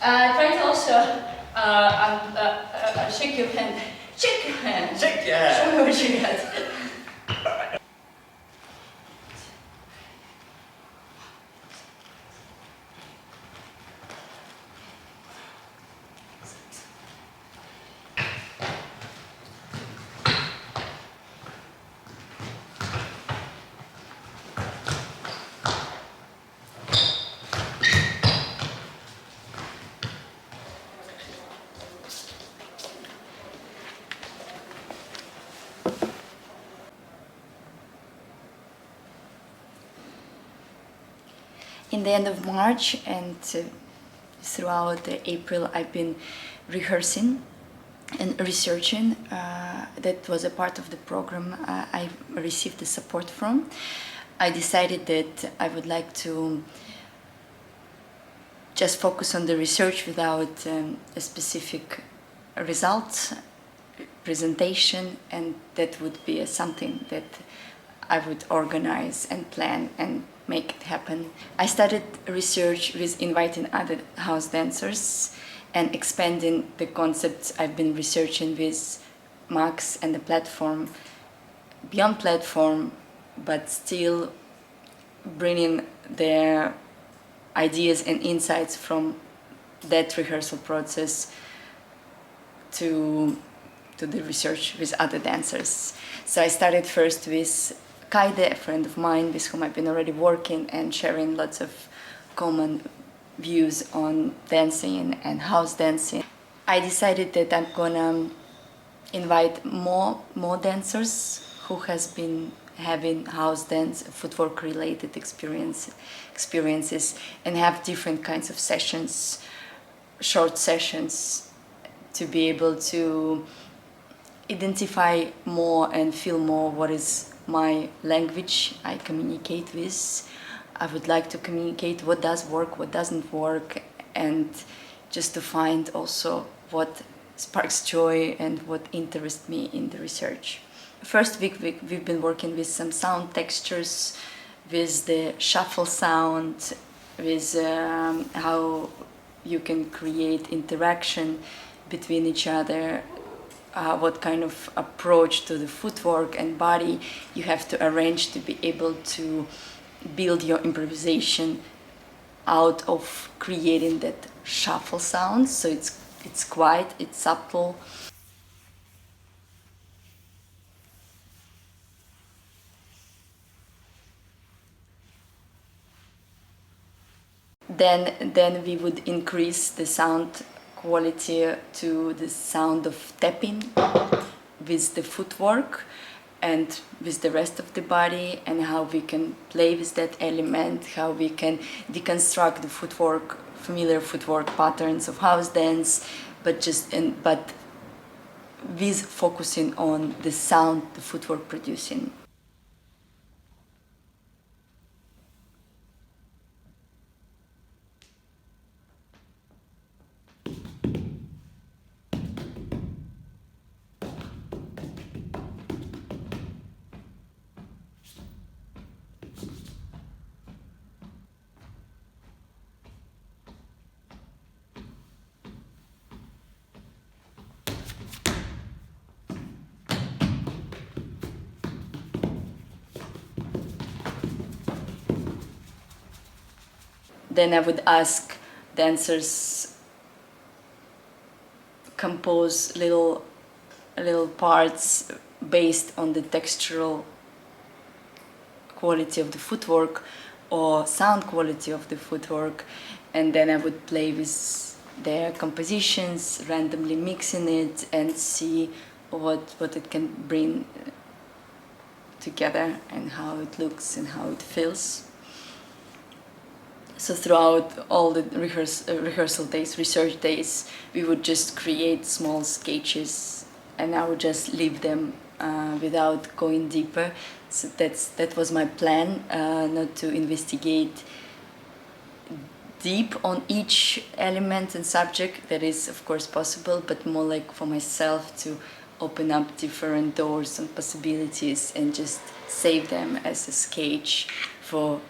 Try to also shake your hand. Shake your hand. Shake your hand. Show me what you got. In the end of March and throughout April, I've been rehearsing and researching. That was a part of the program I received the support from. I decided that I would like to just focus on the research without a specific result, presentation, and that would be something that I would organize and plan and make it happen. I started research with inviting other house dancers and expanding the concepts I've been researching with Max and the platform, beyond platform, but still bringing their ideas and insights from that rehearsal process to the research with other dancers. So I started first with Kaide, a friend of mine with whom I've been already working and sharing lots of common views on dancing and house dancing. I decided that I'm gonna invite more dancers who has been having house dance, footwork related experiences and have different kinds of sessions, short sessions, to be able to identify more and feel more what is my language I communicate with. I would like to communicate what does work, what doesn't work, and just to find also what sparks joy and what interests me in the research. First week we've been working with some sound textures, with the shuffle sound, with how you can create interaction between each other, what kind of approach to the footwork and body you have to arrange to be able to build your improvisation out of creating that shuffle sound. So it's quiet, it's subtle. Then we would increase the sound quality to the sound of tapping with the footwork and with the rest of the body, and how we can play with that element, how we can deconstruct the footwork, familiar footwork patterns of house dance, but with focusing on the sound the footwork producing. Then I would ask dancers compose little parts based on the textural quality of the footwork or sound quality of the footwork, and then I would play with their compositions, randomly mixing it and see what it can bring together and how it looks and how it feels. So throughout all the rehearsal days, research days, we would just create small sketches and I would just leave them without going deeper. So that was my plan, not to investigate deep on each element and subject. That is of course possible, but more like for myself to open up different doors and possibilities and just save them as a sketch for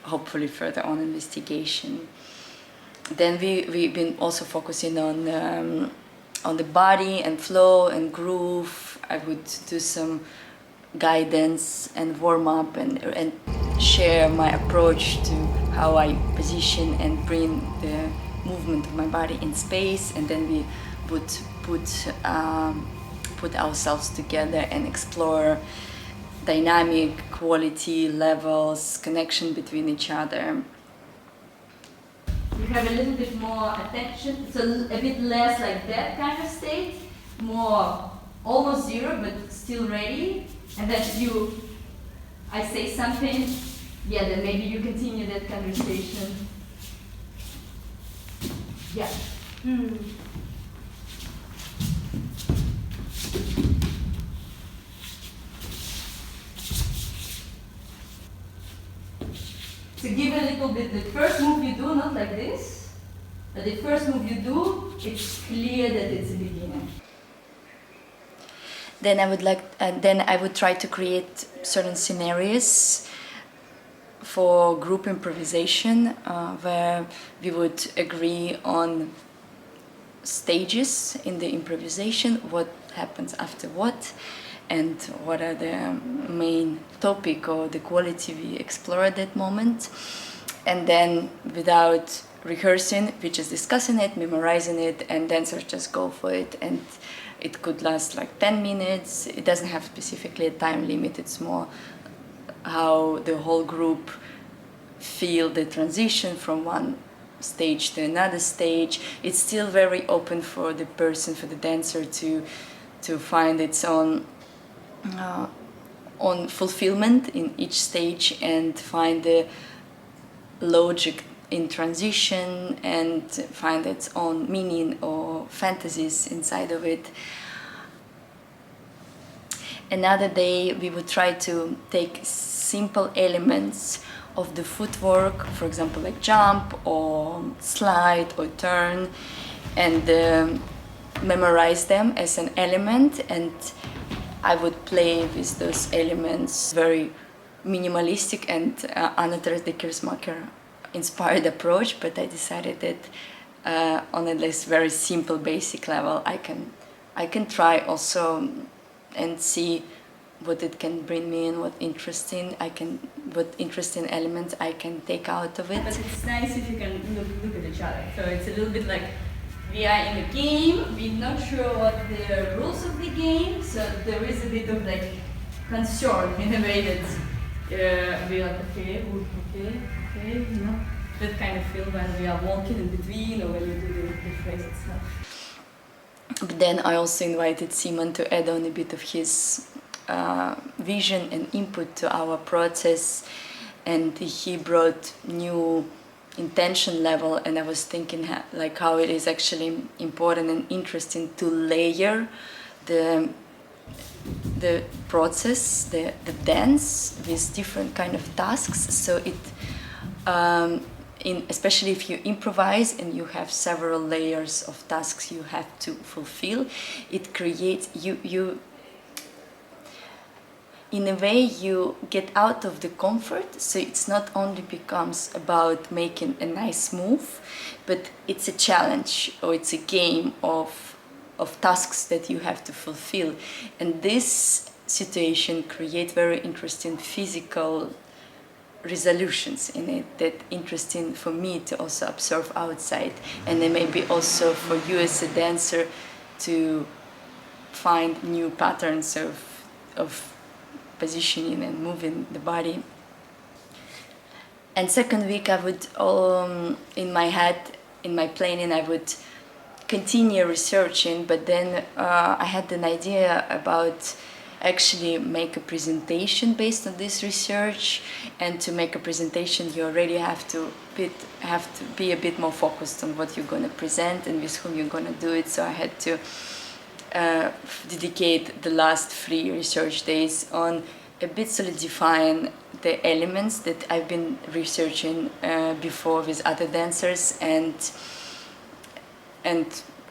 hopefully further on investigation. Then we've been also focusing on the body and flow and groove. I would do some guidance and warm up and share my approach to how I position and bring the movement of my body in space, and then we would put ourselves together and explore dynamic, quality, levels, connection between each other. You have a little bit more attention, so a bit less like that kind of state, more almost zero but still ready, and then I say something, yeah, then maybe you continue that conversation. Yeah. So give a little bit, the first move you do, not like this, but the first move you do, it's clear that it's a beginning. Then I would try to create certain scenarios for group improvisation, where we would agree on stages in the improvisation, what happens after what, and what are the main topic or the quality we explore at that moment. And then without rehearsing, we just discussing it, memorizing it, and dancers just go for it. And it could last like 10 minutes. It doesn't have specifically a time limit. It's more how the whole group feel the transition from one stage to another stage. It's still very open for the person, for the dancer to find its own fulfillment in each stage and find the logic in transition and find its own meaning or fantasies inside of it. Another day we would try to take simple elements of the footwork, for example like jump or slide or turn, and memorize them as an element, and I would play with those elements, very minimalistic and Anna-Therese inspired approach, but I decided that on a less very simple basic level I can try also and see what it can bring me and what interesting elements I can take out of it. But it's nice if you can look at each other. So it's a little bit like we are in a game, we're not sure what the rules of the game, so there is a bit of like concern in a way that we are like, okay, you know, that kind of feel when we are walking in between or when you do the phrase itself. But then I also invited Simon to add on a bit of his vision and input to our process, and he brought new intention level, and I was thinking like how it is actually important and interesting to layer the process, the dance with different kind of tasks. So it especially if you improvise and you have several layers of tasks you have to fulfill, it creates you in a way you get out of the comfort, so it's not only becomes about making a nice move, but it's a challenge or it's a game of tasks that you have to fulfill. And this situation creates very interesting physical resolutions in it that interesting for me to also observe outside, and then maybe also for you as a dancer to find new patterns of positioning and moving the body. And second week I would, in my head, in my planning, I would continue researching, but then I had an idea about actually make a presentation based on this research, and to make a presentation you already have to be a bit more focused on what you're going to present and with whom you're going to do it. So I had to dedicate the last 3 research days on a bit solidifying the elements that I've been researching before with other dancers, and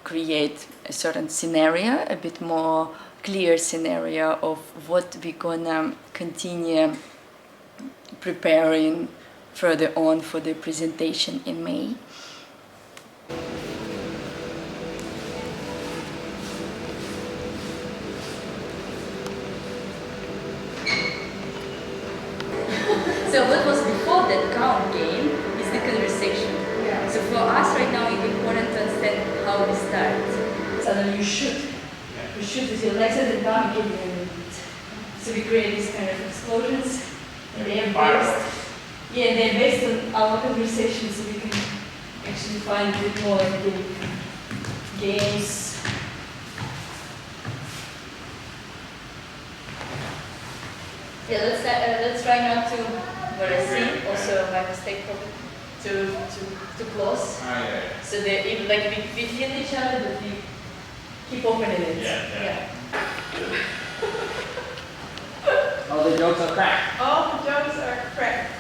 create a certain scenario, a bit more clear scenario of what we're gonna continue preparing further on for the presentation in May. So what was before that count game is the conversation. Yeah. So for us right now, it's important to understand how we start. So then you shoot. You shoot with your legs at the drum, so we create these kind of explosions. And they are based. Yeah, they're based on our conversation, so we can actually find a bit more in the games. Yeah, let's try not to, what I see, also my mistake probably, too close. So that if, like, we feel each other, but we keep opening it. Yeah. All the jokes are cracked. All the jokes are cracked.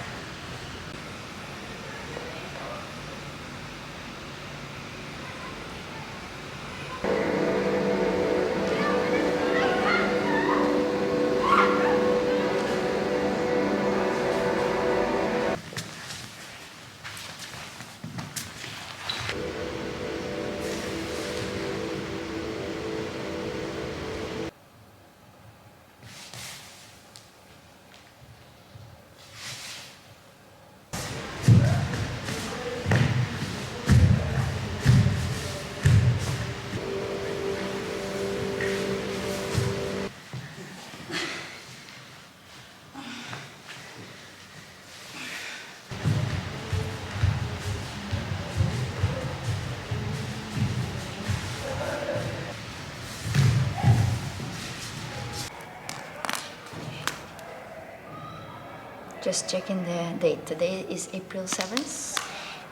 Just checking the date. Today is April 7th.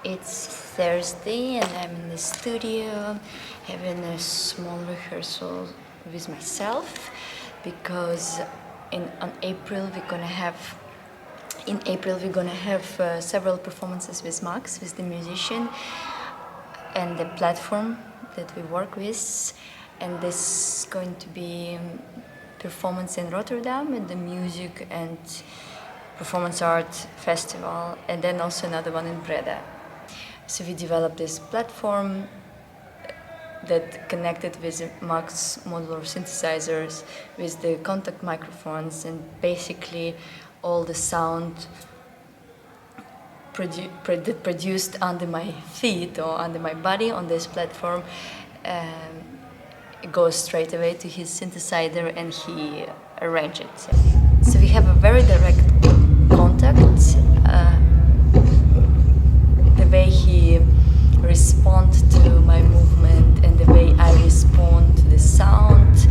It's Thursday and I'm in the studio having a small rehearsal with myself because in April we're gonna have several performances with Max, with the musician and the platform that we work with, and this is going to be performance in Rotterdam at the Music and Performance Art Festival, and then also another one in Breda. So we developed this platform that connected with Max modular synthesizers, with the contact microphones, and basically all the sound produced under my feet or under my body on this platform goes straight away to his synthesizer and he arranges it. So we have a very direct contact. The way he responds to my movement and the way I respond to the sound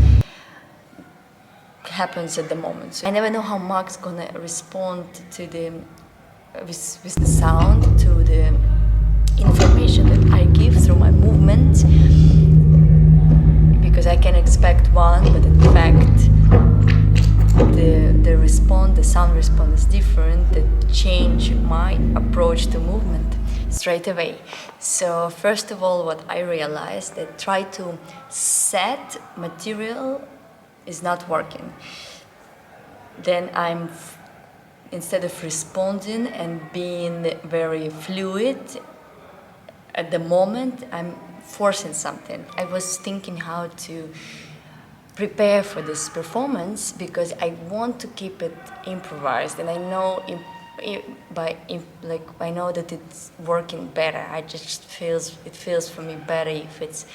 happens at the moment. So I never know how Mark's gonna respond to the with the sound, to the information that I give through my movement, because I can expect one, but in fact the sound response is different, that change my approach to movement straight away. So first of all, what I realized, that try to set material is not working. Then instead of responding and being very fluid at the moment, I'm forcing something. I was thinking how to prepare for this performance because I want to keep it improvised, and I know I know that it's working better. It feels for me better if it's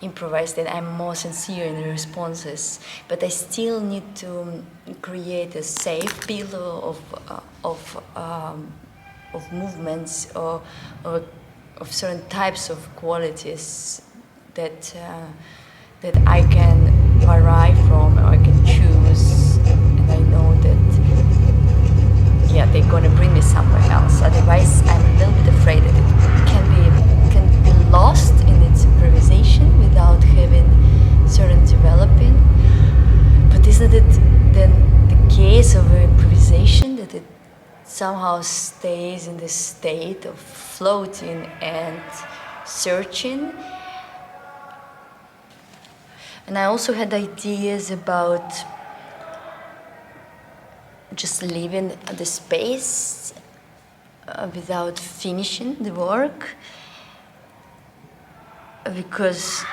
improvised, and I'm more sincere in the responses. But I still need to create a safe pillow of movements or of certain types of qualities that I can vary from, or I can choose, and I know that they're gonna bring me somewhere else. Otherwise, I'm a little bit afraid that it can be lost in its improvisation without having certain developing. But isn't it then the case of improvisation that it somehow stays in this state of floating and searching? And I also had ideas about just leaving the space without finishing the work. because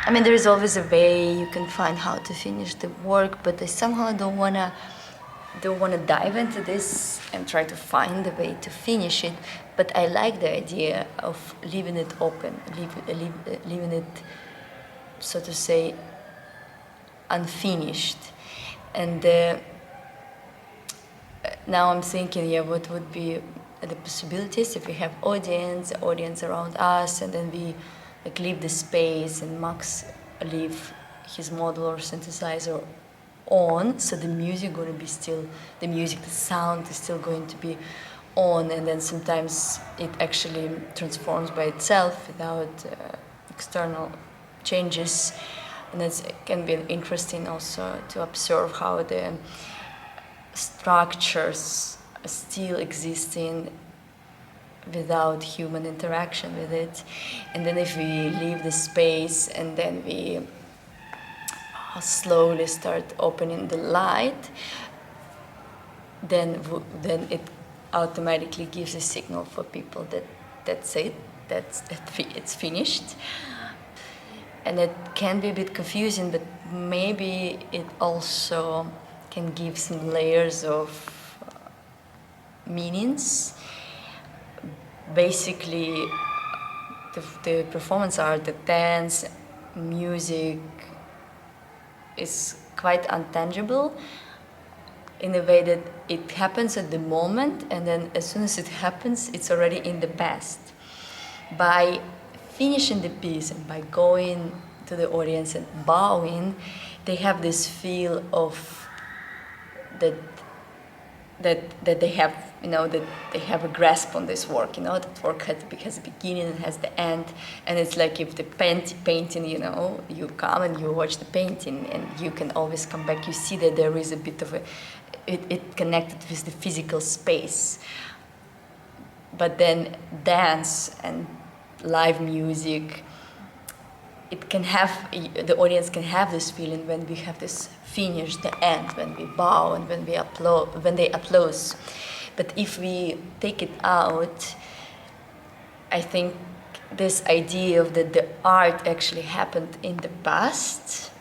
I mean there is always a way you can find how to finish the work, but I somehow don't wanna dive into this and try to find a way to finish it. But I like the idea of leaving it open, leaving it, so to say, unfinished. And now I'm thinking, yeah, what would be the possibilities if we have audience around us, and then we like leave the space, and Max leave his model or synthesizer on, so the music going to be still the sound is still going to be on, and then sometimes it actually transforms by itself without external changes, and it can be interesting also to observe how the structures are still existing without human interaction with it. And then if we leave the space and then we slowly start opening the light, then it automatically gives a signal for people that that's it, it's finished. And it can be a bit confusing, but maybe it also can give some layers of meanings. Basically, the performance art, the dance, music is quite untangible in a way that it happens at the moment, and then as soon as it happens, it's already in the past. By finishing the piece and by going to the audience and bowing, they have this feel of that they have, that they have a grasp on this work, that work has a beginning and has the end, and it's like if the painting, you come and you watch the painting and you can always come back, you see that there is a bit of it connected with the physical space. But then dance and live music, the audience can have this feeling when we have this finish, the end, when we bow and when they applaud. But if we take it out, I think this idea of that the art actually happened in the past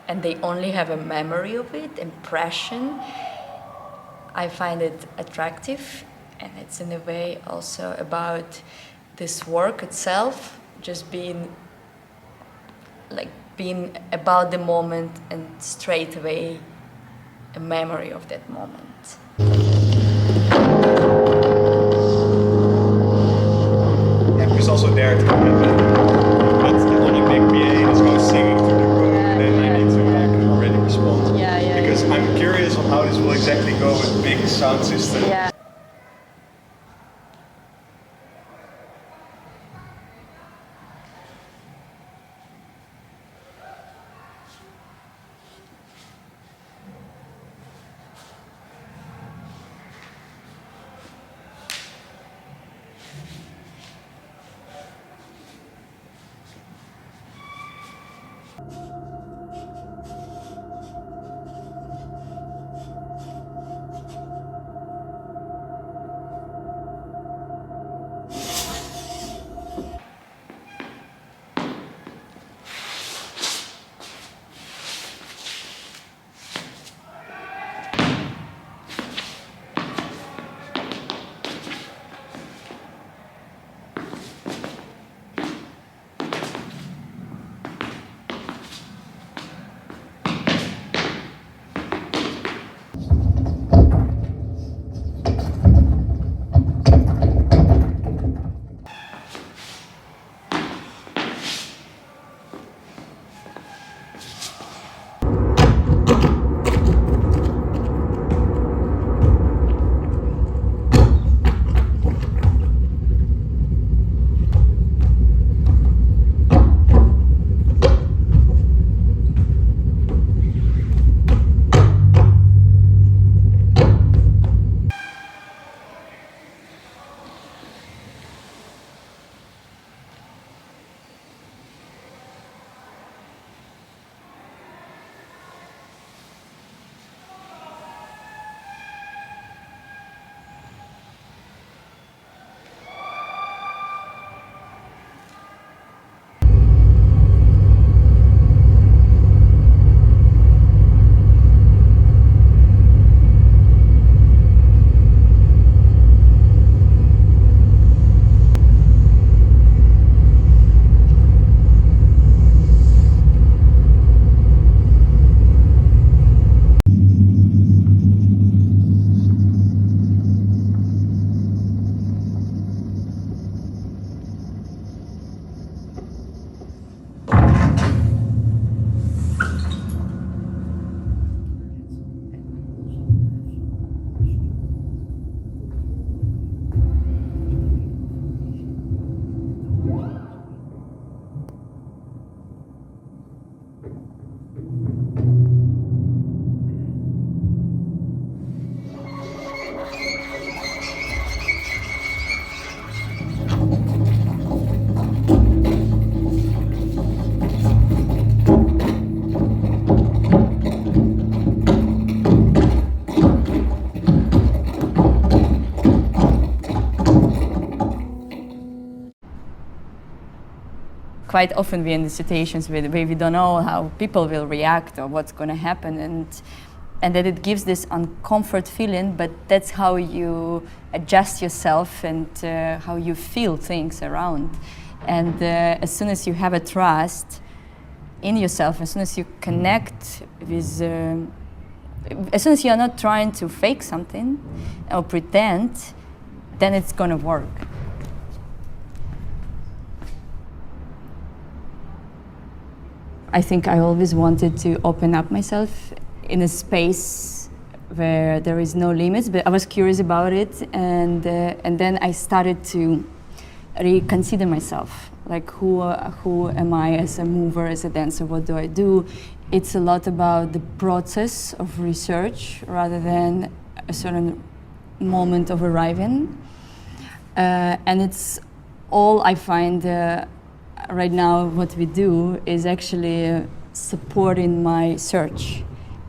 and they only have a memory of it, impression, I find it attractive. And it's in a way also about this work itself just being about the moment and straight away a memory of that moment. And who's also there to remember. But on a big PA, this goes singing through the room, and then I need to already respond. Because I'm curious on how this will exactly go with big sound system. Yeah. quite often we're in the situations where we don't know how people will react or what's going to happen, and that it gives this uncomfort feeling, but that's how you adjust yourself and how you feel things around. And as soon as you have a trust in yourself, as soon as you connect with, as soon as you're not trying to fake something or pretend, then it's gonna work. I think I always wanted to open up myself in a space where there is no limits, but I was curious about it, and then I started to reconsider myself, like who am I as a mover, as a dancer, what do I do? It's a lot about the process of research rather than a certain moment of arriving, and it's all I find right now. What we do is actually supporting my search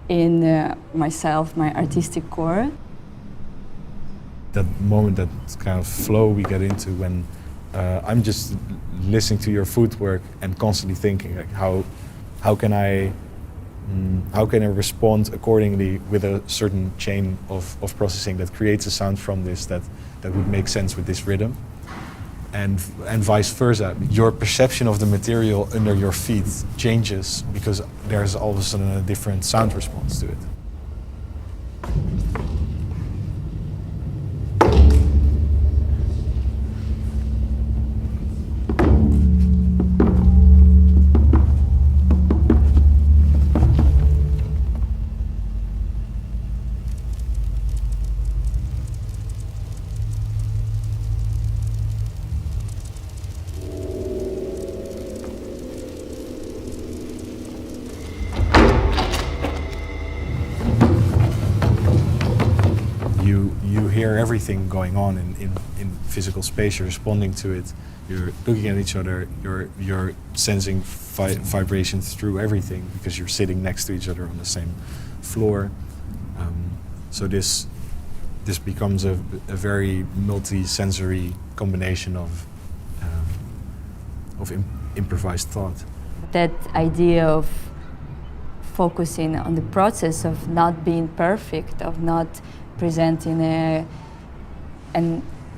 in myself, my artistic core. That moment, that kind of flow we get into when I'm just listening to your footwork and constantly thinking, like, how can I respond accordingly with a certain chain of processing that creates a sound from this that would make sense with this rhythm, and vice versa. Your perception of the material under your feet changes because there's all of a sudden a different sound response to it. You hear everything going on in physical space. You're responding to it. You're looking at each other. You're sensing vibrations through everything because you're sitting next to each other on the same floor. So this becomes a very multi-sensory combination of improvised thought. That idea of focusing on the process of not being perfect, of not presenting a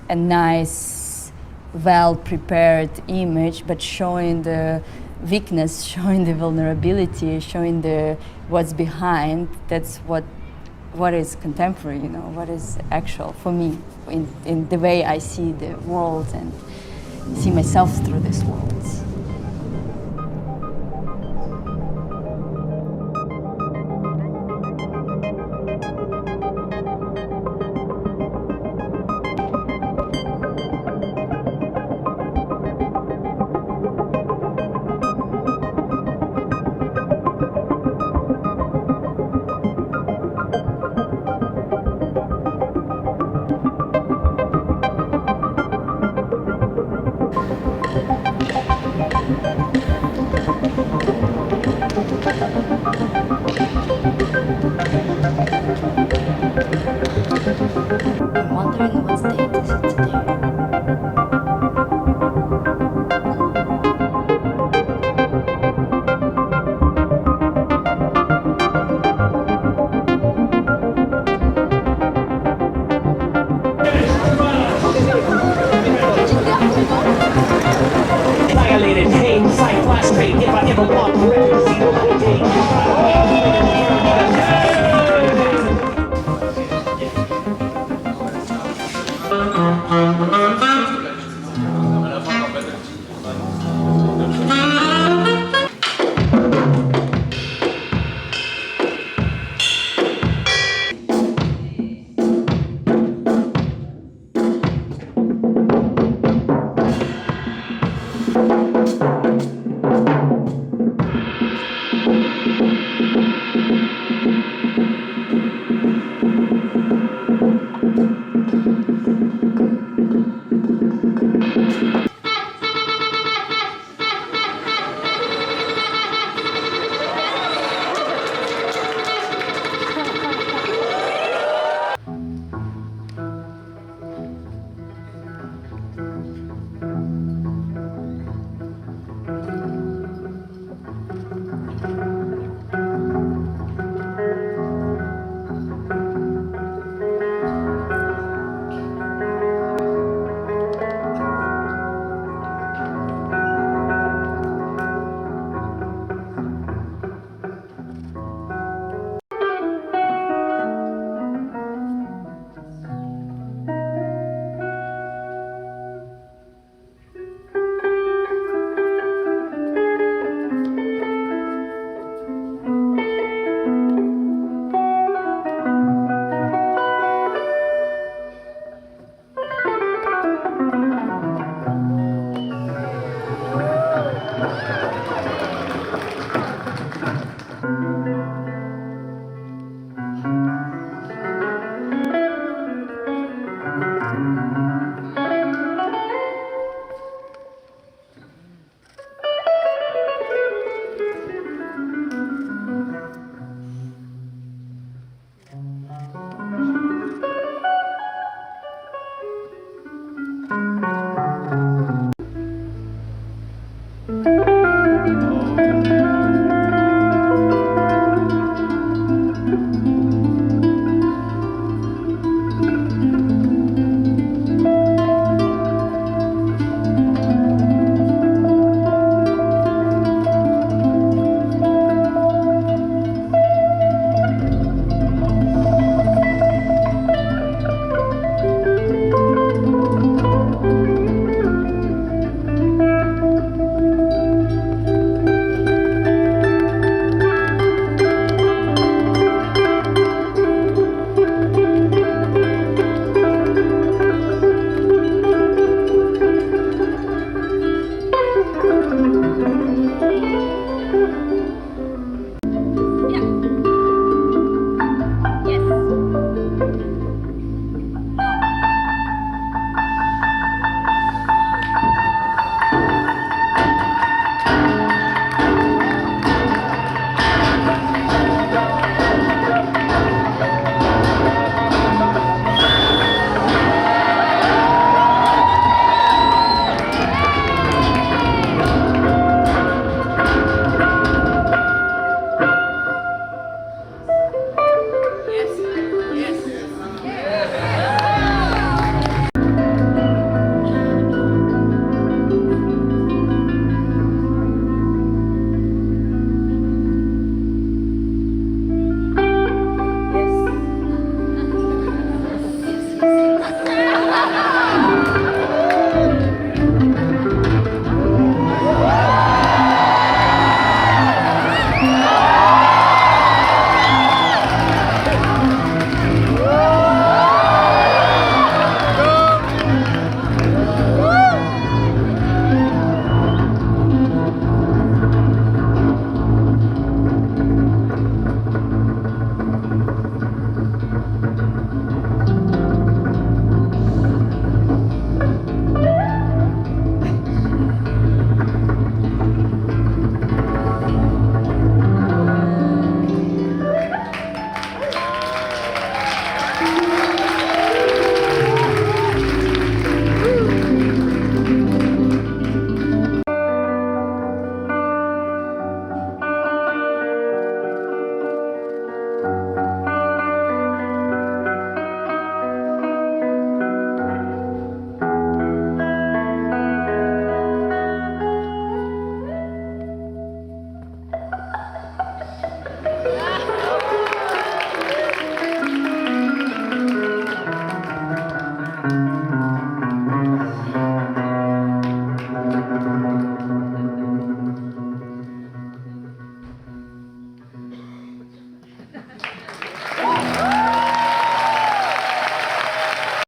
nice, well-prepared image, but showing the weakness, showing the vulnerability, showing what's behind. That's what is contemporary, you know, what is actual for me in the way I see the world and see myself through this world. I'm wondering what date is it today? Violated pain, sight, flash pain. If I ever walk around, see nobody take